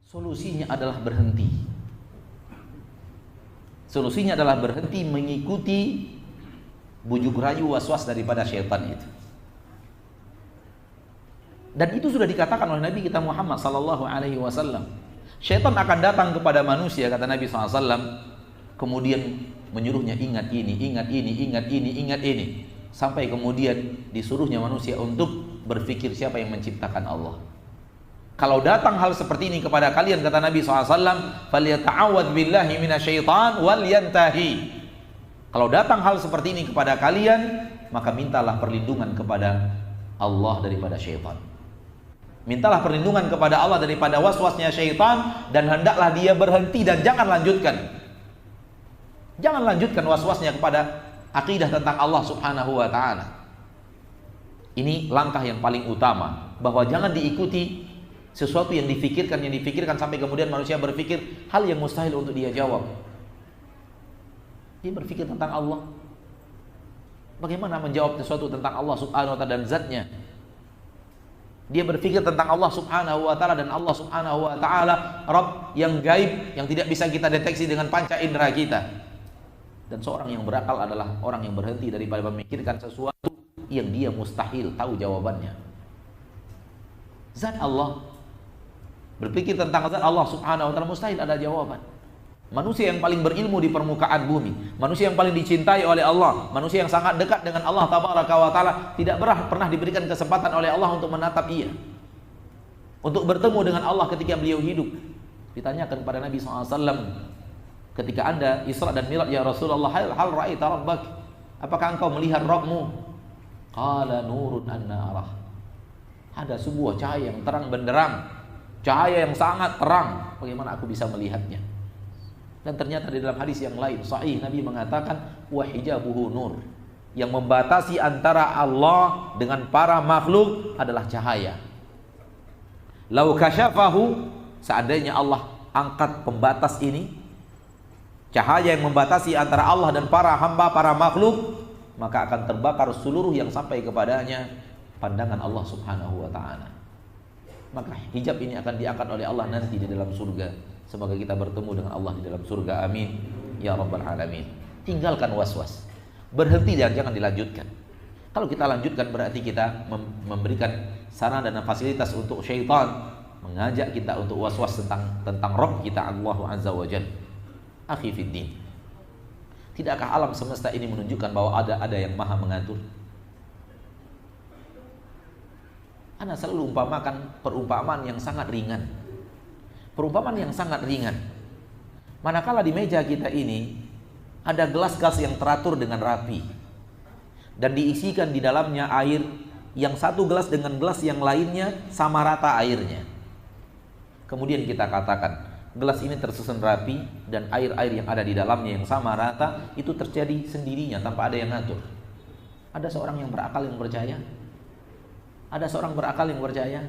Solusinya adalah berhenti. Solusinya adalah berhenti mengikuti bujuk rayu waswas daripada syaitan itu. Dan itu sudah dikatakan oleh Nabi kita Muhammad sallallahu alaihi wasallam. Syaitan akan datang kepada manusia, kata Nabi SAW, kemudian menyuruhnya ingat ini, ingat ini, ingat ini, ingat ini, sampai kemudian disuruhnya manusia untuk berpikir siapa yang menciptakan Allah. Kalau datang hal seperti ini kepada kalian, kata Nabi SAW, falyata'awwadz billahi minasyaitan wal yantahi. Kalau datang hal seperti ini kepada kalian, maka mintalah perlindungan kepada Allah daripada syaitan. Mintalah perlindungan kepada Allah daripada waswasnya syaitan, dan hendaklah dia berhenti dan jangan lanjutkan. Jangan lanjutkan waswasnya kepada akidah tentang Allah Subhanahu wa ta'ala. Ini langkah yang paling utama, bahwa jangan diikuti sesuatu yang difikirkan sampai kemudian manusia berpikir hal yang mustahil untuk dia jawab. Dia berpikir tentang Allah. Bagaimana menjawab sesuatu tentang Allah Subhanahu wa ta'ala dan zatnya? Dia berpikir tentang Allah Subhanahu wa ta'ala, dan Allah Subhanahu wa ta'ala Rabb yang gaib, yang tidak bisa kita deteksi dengan panca indera kita. Dan seorang yang berakal adalah orang yang berhenti daripada memikirkan sesuatu yang dia mustahil tahu jawabannya. Zat Allah, berpikir tentang zat Allah Subhanahu wa ta'ala, mustahil ada jawaban. Manusia yang paling berilmu di permukaan bumi, manusia yang paling dicintai oleh Allah, manusia yang sangat dekat dengan Allah Tabaraka wa ta'ala, tidak pernah diberikan kesempatan oleh Allah untuk menatap ia, untuk bertemu dengan Allah ketika beliau hidup. Ditanyakan kepada Nabi SAW, ketika anda Isra dan Mi'raj ya Rasulullah, hal ra'aita rabbak, apakah engkau melihat Rabbmu? Qala nurun anna arah. Ada sebuah cahaya yang terang benderang, cahaya yang sangat terang, bagaimana aku bisa melihatnya? Dan ternyata di dalam hadis yang lain sahih, Nabi mengatakan wa hijabuhu nur, yang membatasi antara Allah dengan para makhluk adalah cahaya. Lau kasyafahu, seandainya Allah angkat pembatas ini, cahaya yang membatasi antara Allah dan para hamba, para makhluk, maka akan terbakar seluruh yang sampai kepadanya pandangan Allah Subhanahu wa ta'ala. Maka hijab ini akan diangkat oleh Allah nanti di dalam surga. Semoga kita bertemu dengan Allah di dalam surga, amin ya rabbal alamin. Tinggalkan waswas, berhenti dan jangan dilanjutkan. Kalau kita lanjutkan berarti kita memberikan sarana dan fasilitas untuk syaitan mengajak kita untuk waswas tentang Rabb kita Allah Azza wa Jalla. Akhi fiddin, tidakkah alam semesta ini menunjukkan bahwa ada yang maha mengatur? Ana selalu umpamakan perumpamaan yang sangat ringan. Perumpamaan yang sangat ringan. Manakala di meja kita ini ada gelas-gelas yang teratur dengan rapi dan diisikan di dalamnya air, yang satu gelas dengan gelas yang lainnya sama rata airnya. Kemudian kita katakan gelas ini tersusun rapi dan air-air yang ada di dalamnya yang sama rata itu terjadi sendirinya tanpa ada yang ngatur. Ada seorang yang berakal yang percaya? Ada seorang berakal yang percaya?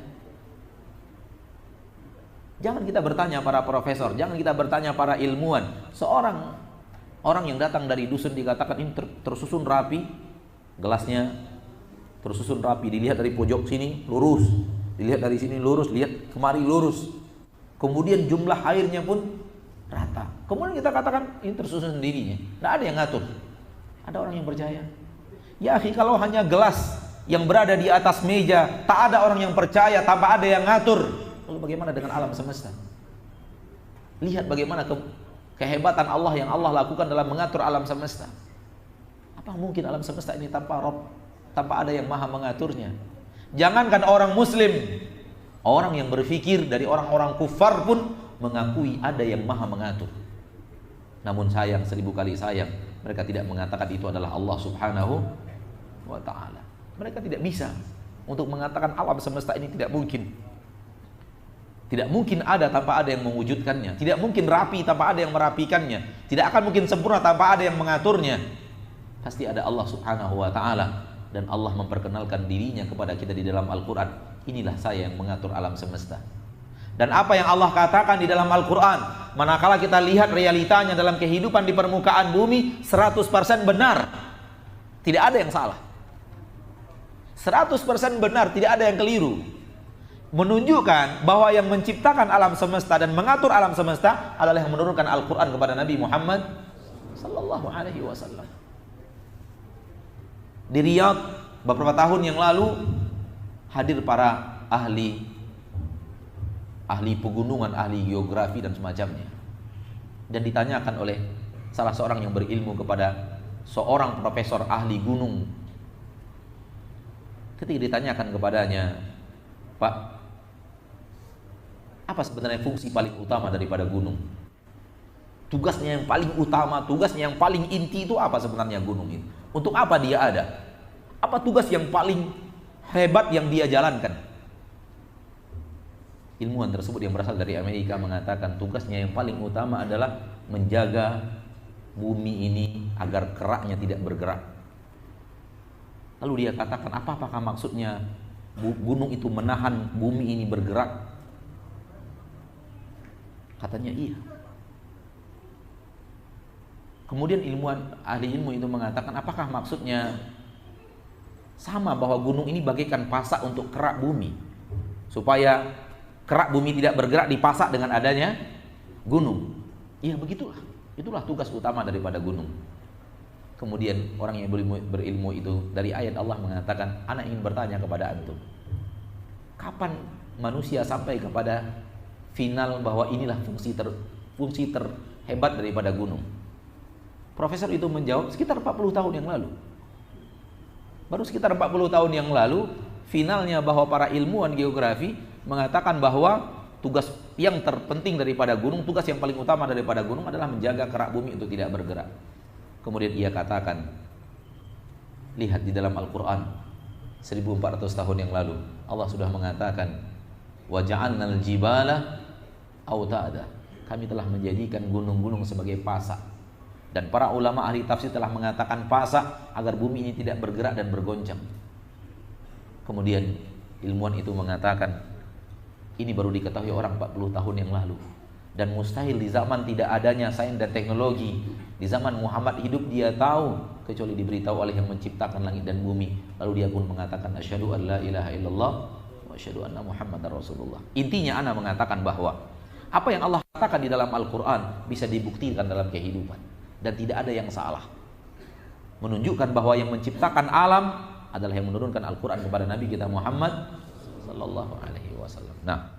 Jangan kita bertanya para profesor, jangan kita bertanya para ilmuwan. Seorang orang yang datang dari dusun dikatakan ini tersusun rapi, gelasnya tersusun rapi, dilihat dari pojok sini lurus, dilihat dari sini lurus, lihat kemari lurus. Kemudian jumlah airnya pun rata. Kemudian kita katakan ini tersusun sendirinya, tidak ada yang ngatur. Ada orang yang percaya? Ya akhi, kalau hanya gelas yang berada di atas meja, tak ada orang yang percaya tanpa ada yang ngatur. Lalu bagaimana dengan alam semesta? Lihat bagaimana kehebatan Allah yang Allah lakukan dalam mengatur alam semesta. Apa mungkin alam semesta ini tanpa Rabb, tanpa ada yang maha mengaturnya? Jangankan orang muslim, orang yang berfikir dari orang-orang kufar pun mengakui ada yang maha mengatur. Namun sayang, 1000 kali sayang, mereka tidak mengatakan itu adalah Allah Subhanahu wa ta'ala. Mereka tidak bisa untuk mengatakan alam semesta ini tidak mungkin. Tidak mungkin ada tanpa ada yang mewujudkannya. Tidak mungkin rapi tanpa ada yang merapikannya. Tidak akan mungkin sempurna tanpa ada yang mengaturnya. Pasti ada Allah Subhanahu wa ta'ala. Dan Allah memperkenalkan dirinya kepada kita di dalam Al-Quran. Inilah saya yang mengatur alam semesta. Dan apa yang Allah katakan di dalam Al-Quran, manakala kita lihat realitanya dalam kehidupan di permukaan bumi, 100% benar. Tidak ada yang salah. 100% benar, tidak ada yang keliru. menunjukkan bahwa yang menciptakan alam semesta dan mengatur alam semesta adalah yang menurunkan Al-Quran kepada Nabi Muhammad sallallahu alaihi wasallam. Di Riyadh beberapa tahun yang lalu hadir para ahli pegunungan, ahli geografi dan semacamnya, dan ditanyakan oleh salah seorang yang berilmu kepada seorang profesor ahli gunung. Ketika ditanyakan kepadanya, Pak, apa sebenarnya fungsi paling utama daripada gunung? Tugasnya yang paling utama, tugasnya yang paling inti itu apa sebenarnya gunung itu? Untuk apa dia ada? Apa tugas yang paling hebat yang dia jalankan? Ilmuwan tersebut yang berasal dari Amerika mengatakan tugasnya yang paling utama adalah menjaga bumi ini agar keraknya tidak bergerak. Lalu dia katakan, apakah maksudnya gunung itu menahan bumi ini bergerak? Katanya iya. Kemudian ahli ilmu itu mengatakan, apakah maksudnya sama bahwa gunung ini bagaikan pasak untuk kerak bumi, supaya kerak bumi tidak bergerak dipasak dengan adanya gunung? Iya, begitulah. Itulah tugas utama daripada gunung. Kemudian orang yang berilmu itu dari ayat Allah mengatakan, anak ingin bertanya kepada antum, kapan manusia sampai kepada final bahwa inilah fungsi terhebat daripada gunung? Profesor itu menjawab, sekitar 40 tahun yang lalu. Baru sekitar 40 tahun yang lalu finalnya bahwa para ilmuwan geografi mengatakan bahwa tugas yang terpenting daripada gunung, tugas yang paling utama daripada gunung adalah menjaga kerak bumi untuk tidak bergerak. Kemudian ia katakan, lihat di dalam Al-Quran 1400 tahun yang lalu Allah sudah mengatakan, wa ja'alnal jibala autada, kami telah menjadikan gunung-gunung sebagai pasak. Dan para ulama ahli tafsir telah mengatakan pasak agar bumi ini tidak bergerak dan bergoncang. Kemudian ilmuwan itu mengatakan, ini baru diketahui orang 40 tahun yang lalu, dan mustahil di zaman tidak adanya sains dan teknologi, di zaman Muhammad hidup dia tahu, kecuali diberitahu oleh yang menciptakan langit dan bumi. Lalu dia pun mengatakan, asyhadu an la ilaha illallah wa asyhadu anna muhammadar rasulullah. Intinya ana mengatakan bahwa apa yang Allah katakan di dalam Al-Quran bisa dibuktikan dalam kehidupan, dan tidak ada yang salah. Menunjukkan bahwa yang menciptakan alam adalah yang menurunkan Al-Quran kepada Nabi kita Muhammad sallallahu alaihi wasallam. Nah,